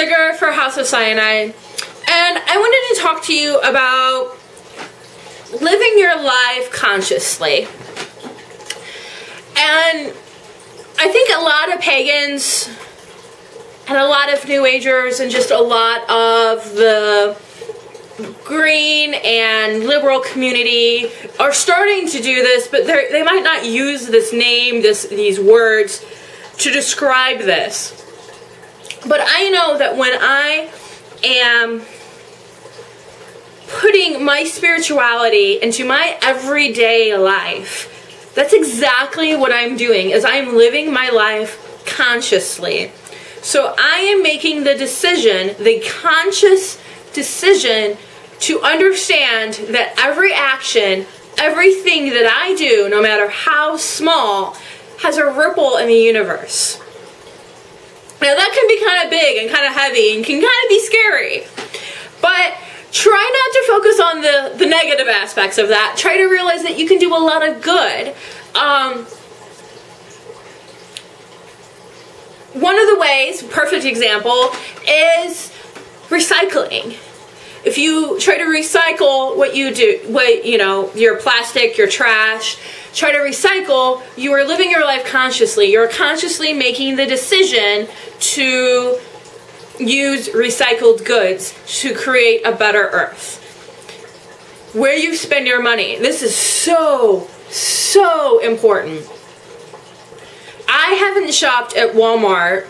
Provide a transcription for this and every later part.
Sugar for House of Cyanide, and I wanted to talk to you about living your life consciously. And I think a lot of pagans and a lot of New Agers and just a lot of the green and liberal community are starting to do this, but they might not use this name, these words to describe this. But I know that when I am putting my spirituality into my everyday life, that's exactly what I'm doing, is I'm living my life consciously. So I am making the decision, the conscious decision, to understand that every action, everything that I do, no matter how small, has a ripple in the universe. Now that can be kind of big and kind of heavy and can kind of be scary, but try not to focus on the negative aspects of that. Try to realize that you can do a lot of good. One of the ways, perfect example, is recycling. If you try to recycle what you do, your plastic, your trash, try to recycle, you are living your life consciously. You're consciously making the decision to use recycled goods to create a better earth. Where you spend your money. This is so important. I haven't shopped at Walmart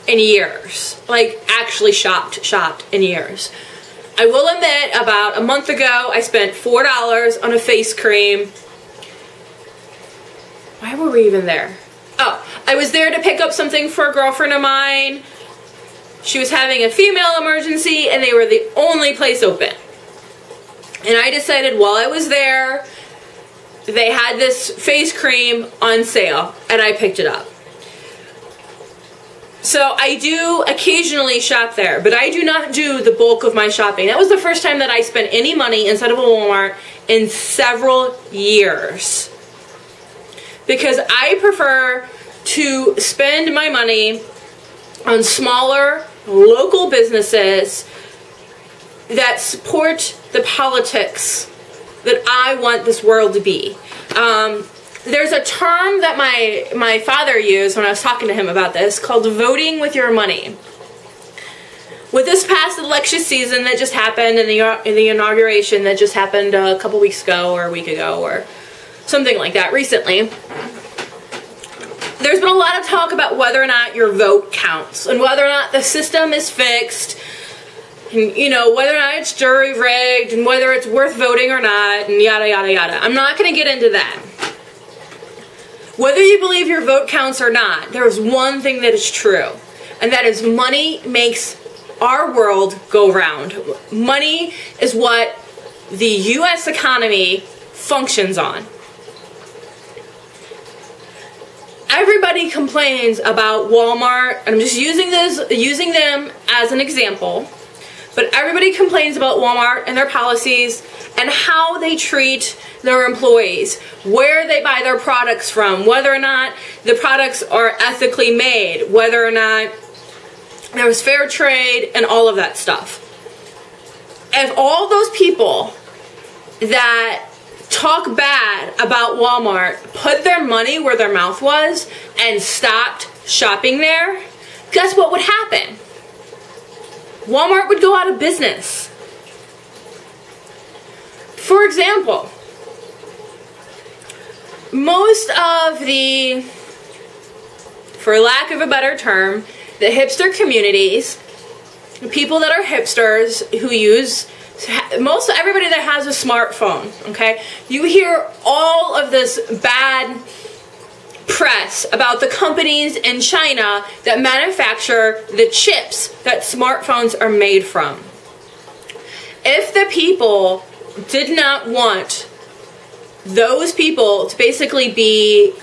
in years. Like, actually shopped in years. I will admit, about a month ago, I spent $4 on a face cream. Why were we even there? Oh, I was there to pick up something for a girlfriend of mine. She was having a female emergency, and they were the only place open. And I decided while I was there, they had this face cream on sale, and I picked it up. So I do occasionally shop there, but I do not do the bulk of my shopping. That was the first time that I spent any money inside of a Walmart in several years. Because I prefer to spend my money on smaller, local businesses that support the politics that I want this world to be. There's a term that my father used when I was talking to him about this called voting with your money. With this past election season that just happened and the inauguration that just happened a couple weeks ago or a week ago or something like that recently, there's been a lot of talk about whether or not your vote counts and whether or not the system is fixed, and whether or not it's jury rigged and whether it's worth voting or not, and yada yada yada. I'm not going to get into that. Whether you believe your vote counts or not, there's one thing that is true, and that is money makes our world go round. Money is what the U.S. economy functions on. Everybody complains about Walmart, and I'm just using them as an example, but everybody complains about Walmart and their policies and how they treat their employees, where they buy their products from, whether or not the products are ethically made, whether or not there's fair trade, and all of that stuff. If all those people that talk bad about Walmart put their money where their mouth was and stopped shopping there, guess what would happen? Walmart would go out of business. For example, most of the, for lack of a better term, the hipster communities, people that are hipsters who use, everybody that has a smartphone, okay? You hear all of this bad press about the companies in China that manufacture the chips that smartphones are made from. If the people did not want those people to basically be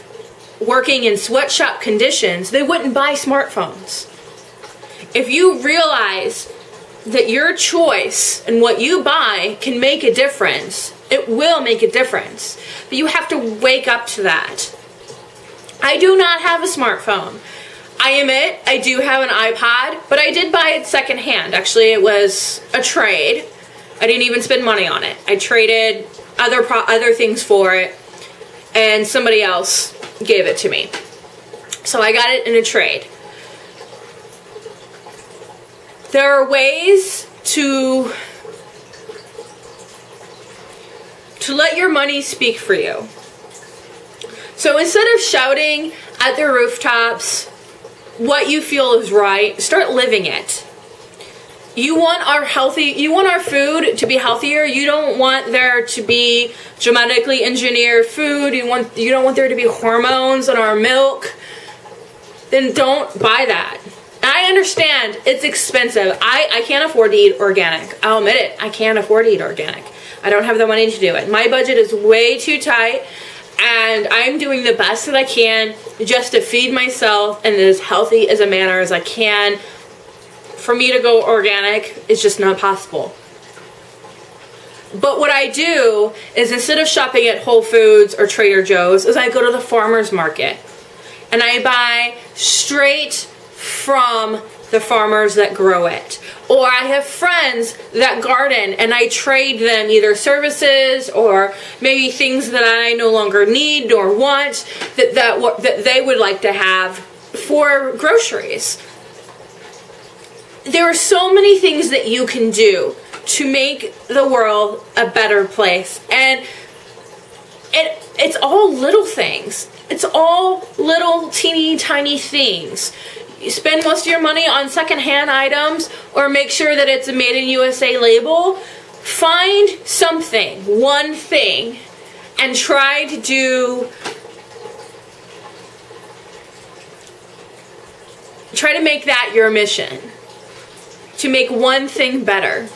working in sweatshop conditions, they wouldn't buy smartphones. If you realize that your choice and what you buy can make a difference, it will make a difference. But you have to wake up to that. I do not have a smartphone. I I admit, I do have an iPod, but I did buy it secondhand. Actually, it was a trade. I didn't even spend money on it. I traded other things for it, and somebody else gave it to me. So I got it in a trade. There are ways to let your money speak for you. So instead of shouting at the rooftops what you feel is right, start living it. You want our food to be healthier. You don't want there to be genetically engineered food. You don't want there to be hormones in our milk. Then don't buy that. I understand it's expensive. I can't afford to eat organic. I'll admit it. I can't afford to eat organic. I don't have the money to do it. My budget is way too tight, and I'm doing the best that I can just to feed myself in as healthy as a manner as I can. For me to go organic is just not possible. But what I do is, instead of shopping at Whole Foods or Trader Joe's, is I go to the farmer's market and I buy straight from the farmers that grow it. Or I have friends that garden and I trade them either services or maybe things that I no longer need or want that they would like to have for groceries. There are so many things that you can do to make the world a better place, and it's all little things. It's all little teeny tiny things. You spend most of your money on secondhand items, or make sure that it's a Made in USA label. Find something, one thing, and try to make that your mission. To make one thing better.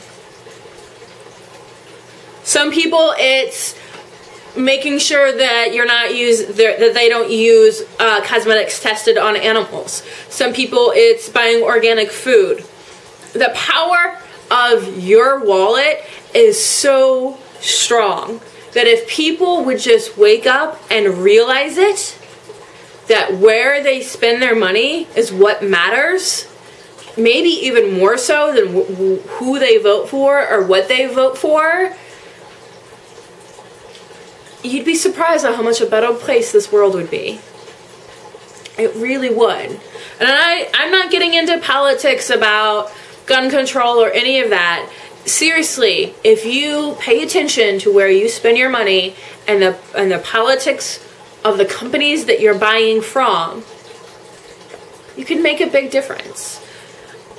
Some people, it's making sure that they don't use cosmetics tested on animals. Some people, it's buying organic food. The power of your wallet is so strong that if people would just wake up and realize it, that where they spend their money is what matters, maybe even more so than who they vote for or what they vote for, you'd be surprised at how much a better place this world would be. It really would. And I'm not getting into politics about gun control or any of that. Seriously, if you pay attention to where you spend your money and the politics of the companies that you're buying from, you can make a big difference.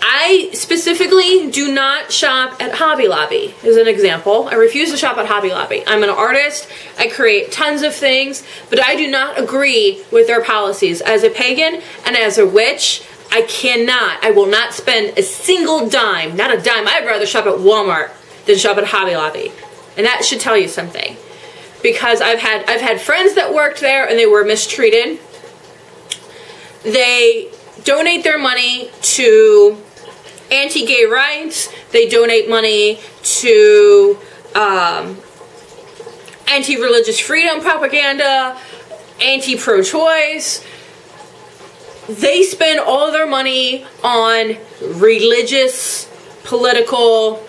I specifically do not shop at Hobby Lobby, as an example. I refuse to shop at Hobby Lobby. I'm an artist. I create tons of things, but I do not agree with their policies. As a pagan and as a witch, I will not spend a single dime, not a dime. I'd rather shop at Walmart than shop at Hobby Lobby. And that should tell you something. Because I've had friends that worked there and they were mistreated. They donate their money to anti-gay rights. They donate money to anti-religious freedom propaganda, anti-pro-choice. They spend all their money on religious, political,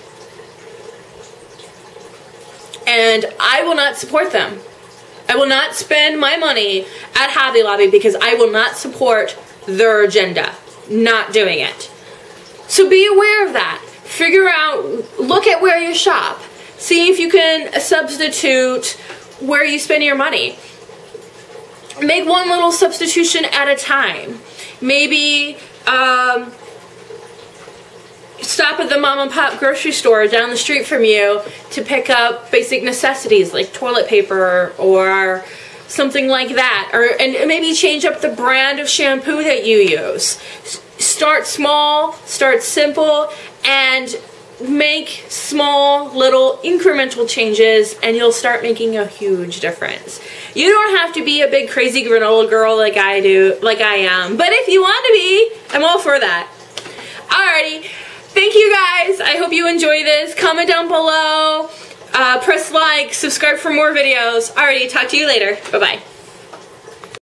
and I will not support them. I will not spend my money at Hobby Lobby because I will not support their agenda. Not doing it. So be aware of that. Figure out, look at where you shop. See if you can substitute where you spend your money. Make one little substitution at a time. Maybe stop at the mom and pop grocery store down the street from you to pick up basic necessities like toilet paper or something like that. And maybe change up the brand of shampoo that you use. Start small, start simple, and make small little incremental changes, and you'll start making a huge difference. You don't have to be a big crazy granola girl like I am, but if you want to be, I'm all for that. Alrighty, thank you guys. I hope you enjoy this. Comment down below, press like, subscribe for more videos. Alrighty, talk to you later. Bye-bye.